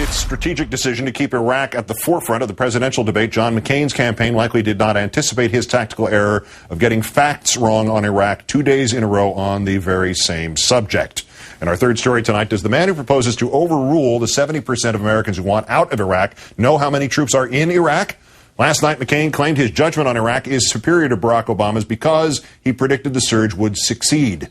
its strategic decision to keep Iraq at the forefront of the presidential debate, John McCain's campaign likely did not anticipate his tactical error of getting facts wrong on Iraq 2 days in a row on the very same subject. In our third story tonight, does the man who proposes to overrule the 70% of Americans who want out of Iraq know how many troops are in Iraq? Last night, McCain claimed his judgment on Iraq is superior to Barack Obama's because he predicted the surge would succeed.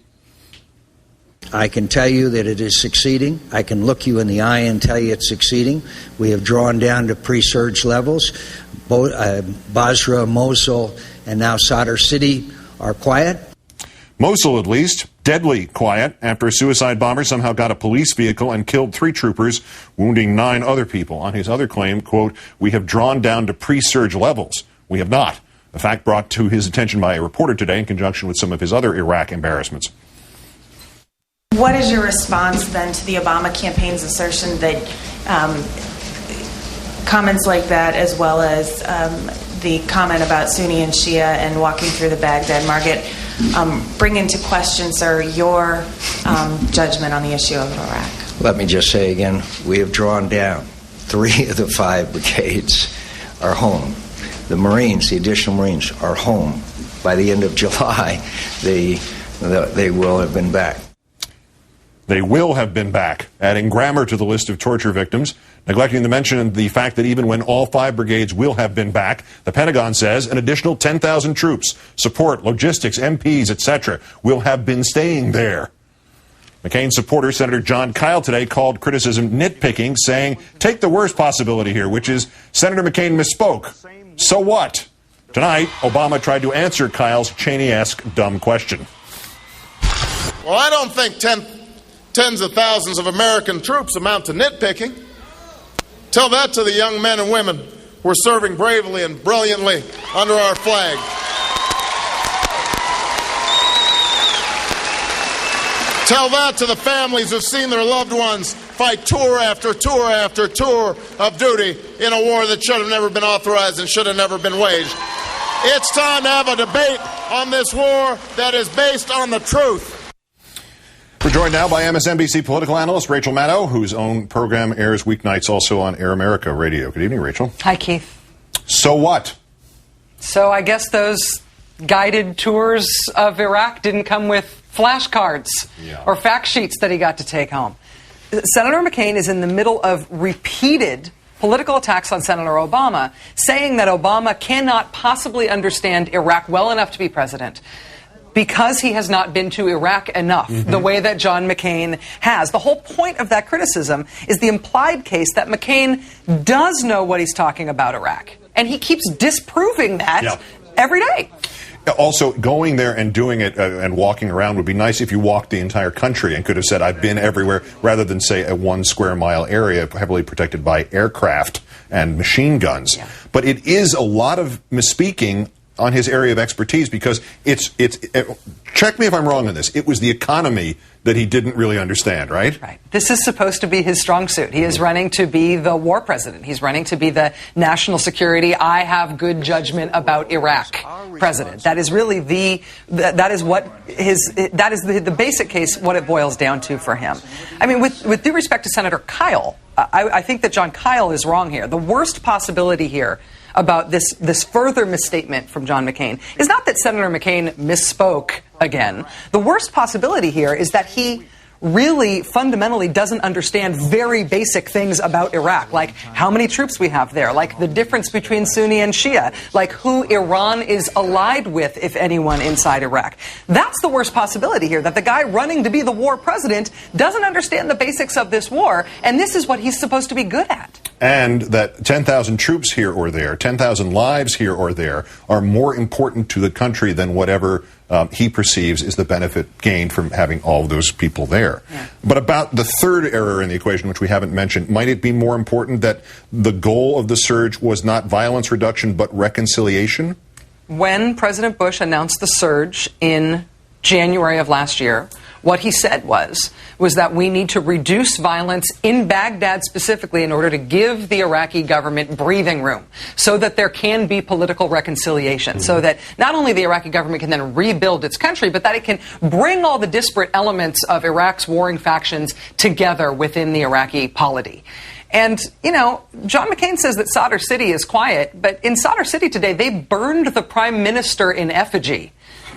I can tell you that it is succeeding. I can look you in the eye and tell you it's succeeding. We have drawn down to pre-surge levels. Basra, Mosul, and now Sadr City are quiet. Mosul, at least, deadly quiet after a suicide bomber somehow got a police vehicle and killed 3 troopers, wounding 9 other people. On his other claim, quote, "We have drawn down to pre-surge levels." We have not. A fact brought to his attention by a reporter today in conjunction with some of his other Iraq embarrassments. What is your response then to the Obama campaign's assertion that comments like that, as well as the comment about Sunni and Shia and walking through the Baghdad market, bring into question, sir, your judgment on the issue of Iraq? Let me just say again, we have drawn down. 3 of the 5 brigades are home. The Marines, the additional Marines, are home. By the end of July, they will have been back. They will have been back, adding grammar to the list of torture victims, neglecting to mention the fact that even when all 5 brigades will have been back, the Pentagon says an additional 10,000 troops, support, logistics, MPs, etc., will have been staying there. McCain supporter Senator John Kyle today called criticism nitpicking, saying, take the worst possibility here, which is Senator McCain misspoke. So what? Tonight, Obama tried to answer Kyle's Cheney-esque dumb question. Well, I don't think tens of thousands of American troops amount to nitpicking. Tell that to the young men and women who are serving bravely and brilliantly under our flag. Tell that to the families who've seen their loved ones fight tour after tour after tour of duty in a war that should have never been authorized and should have never been waged. It's time to have a debate on this war that is based on the truth. We're joined now by MSNBC political analyst Rachel Maddow, whose own program airs weeknights also on Air America Radio. Good evening, Rachel. Hi, Keith. So what? So I guess those guided tours of Iraq didn't come with flashcards or fact sheets that he got to take home. Senator McCain is in the middle of repeated political attacks on Senator Obama, saying that Obama cannot possibly understand Iraq well enough to be president, because he has not been to Iraq enough, the way that John McCain has. The whole point of that criticism is the implied case that McCain does know what he's talking about Iraq. And he keeps disproving that every day. Also, going there and doing it and walking around would be nice if you walked the entire country and could have said, I've been everywhere, rather than, say, a 1 square mile area heavily protected by aircraft and machine guns. Yeah. But it is a lot of misspeaking on his area of expertise, because it's check me if I'm wrong on this, it was the economy that he didn't really understand, right? Right. This is supposed to be his strong suit. He is running to be the war president. He's running to be the national security, I have good judgment about Iraq president. That is really the basic case, what it boils down to for him. I mean, with due respect to Senator Kyle, I think that John Kyle is wrong here. The worst possibility here about this further misstatement from John McCain is not that Senator McCain misspoke again. The worst possibility here is that he really fundamentally doesn't understand very basic things about Iraq, like how many troops we have there, like the difference between Sunni and Shia, like who Iran is allied with, if anyone, inside Iraq. That's the worst possibility here, that the guy running to be the war president doesn't understand the basics of this war, and this is what he's supposed to be good at. And that 10,000 troops here or there, 10,000 lives here or there, are more important to the country than whatever he perceives is the benefit gained from having all of those people there. Yeah. But about the third error in the equation, which we haven't mentioned, might it be more important that the goal of the surge was not violence reduction but reconciliation? When President Bush announced the surge in January of last year, What he said was that we need to reduce violence in Baghdad specifically in order to give the Iraqi government breathing room so that there can be political reconciliation, so that not only the Iraqi government can then rebuild its country, but that it can bring all the disparate elements of Iraq's warring factions together within the Iraqi polity. And, you know, John McCain says that Sadr City is quiet, but in Sadr City today, they burned the prime minister in effigy,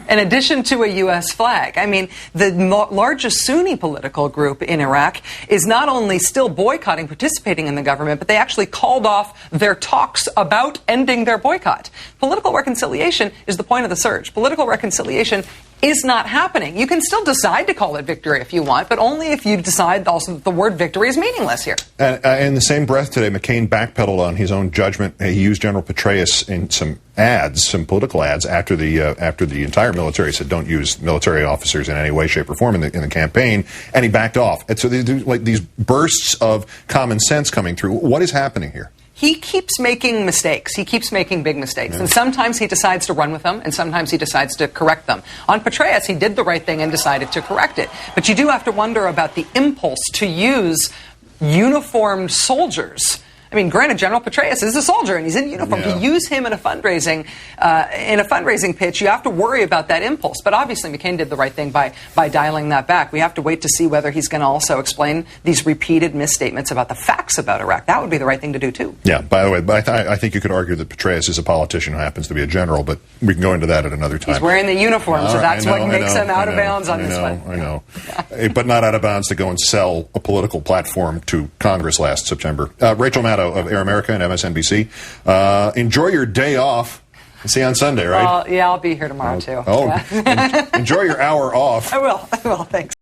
in addition to a U.S. flag. I mean, the largest Sunni political group in Iraq is not only still boycotting participating in the government, but they actually called off their talks about ending their boycott. Political reconciliation is the point of the surge. Political reconciliation is not happening. You can still decide to call it victory if you want, but only if you decide also that the word victory is meaningless here. In the same breath today, McCain backpedaled on his own judgment. He used General Petraeus in some ads, some political ads, after the entire military said don't use military officers in any way, shape, or form in the campaign, and he backed off. And so there's like these bursts of common sense coming through. What is happening here? He keeps making mistakes. He keeps making big mistakes. Yeah. And sometimes he decides to run with them, and sometimes he decides to correct them. On Petraeus, he did the right thing and decided to correct it. But you do have to wonder about the impulse to use uniformed soldiers. I mean, granted, General Petraeus is a soldier and he's in uniform. Yeah. To use him in a fundraising pitch, you have to worry about that impulse. But obviously, McCain did the right thing by dialing that back. We have to wait to see whether he's going to also explain these repeated misstatements about the facts about Iraq. That would be the right thing to do, too. Yeah, by the way, but I think you could argue that Petraeus is a politician who happens to be a general, but we can go into that at another time. He's wearing the uniform, so that's what makes him out of bounds on this one. I know. But not out of bounds to go and sell a political platform to Congress last September. Rachel Maddow of Air America and MSNBC. Enjoy your day off. See you on Sunday, right? Yeah, I'll be here tomorrow, too. Enjoy your hour off. I will. Thanks.